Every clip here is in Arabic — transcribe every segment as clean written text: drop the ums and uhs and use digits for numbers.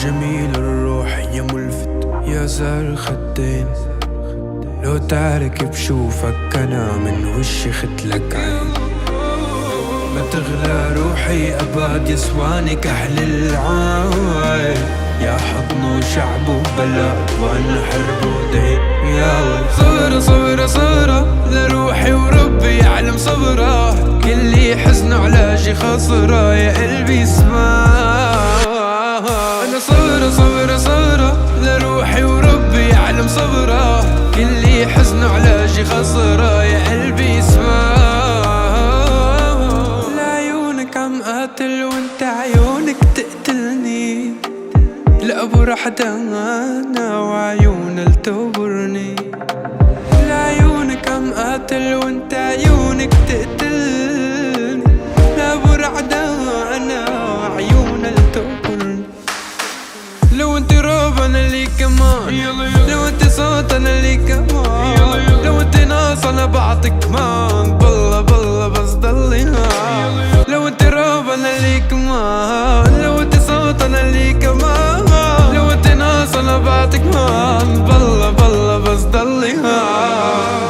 جميل الروح يا ملفت يا زار الخدين، لو تعرك بشوفك أنا من وشي ختلك عين. ما تغلى روحي أبد يسواني كحل العين، يا حضن وشعب وبلد وأنا حرب ودين. يا صبرة صبرة صبرة لروحي وربي يعلم صبرة، كل حزن علاجي خسرة يا قلبي اسمع. أنا صبرة صبرة صبرة لروحي وربي يعلم صبرة، كل حزن علاجي خسرة يا قلبي اسمع. لعيونك عم قاتل وانت عيونك تقتلني، لأبو رح دانا وعيونها لتبرني. لعيونك عم قاتل وانت عيونك تقتلني، لأبو رح دانا وعيونها لتبرني. لو انت راب انا لي كمان، لو انت صوت انا لي كمان، لو انت ناس انا بعطيك كمان، بالله بالله بس ضلي هان. لو انت راب انا لي كمان، لو انت صوت انا لي كمان، لو انت ناس انا بعطيك كمان، بالله بالله بس ضلي هان.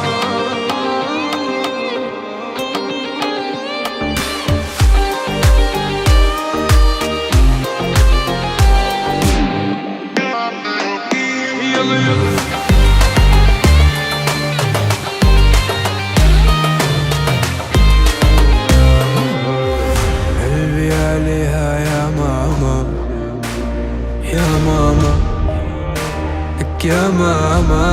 قلبي عليها يا ماما يا ماما لك يا ماما،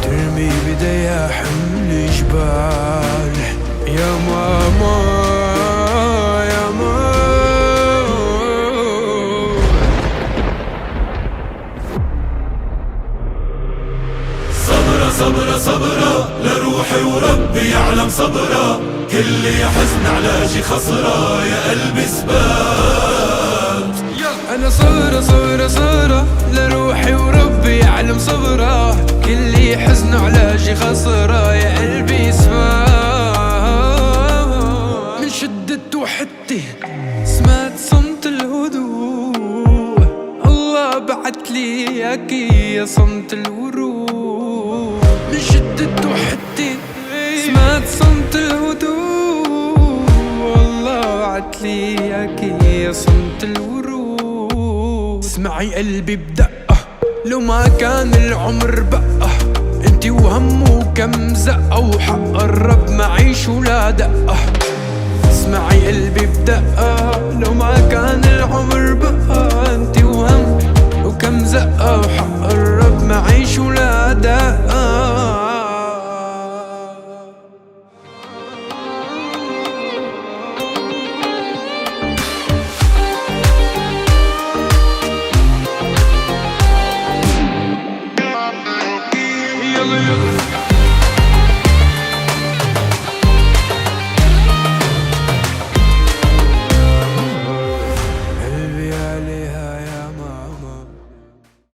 ترمي بديها حمل جبال يا ماما يا ماما. صبرة صبرة صبرة لروحي وربي يعلم صبرة، كل حزن علاجي خسرة يا قلبي اثبات. أنا صبرة صبرة صبرة لروحي وربي يعلم صبرة، كل حزن علاجي خسرة يا قلبي اسمع. من شدة وحدتي سمعت صمت الهدوء، الله بعتلي اياكي يا صمت الورود. من شدة وحدتي سمعت صمت الهدوء، الله بعتلي اياكي يا صمت الورود. اسمعي قلبي بدقة لو ما كان العمر بقى، انتي وهم وكم زقة وحق الرب معيش ولا دقة. اسمعي قلبي بدقة لو ما كان العمر بقى، انتي وهم وكم زقة وحق الرب معيش ولا دقة. يلا يلا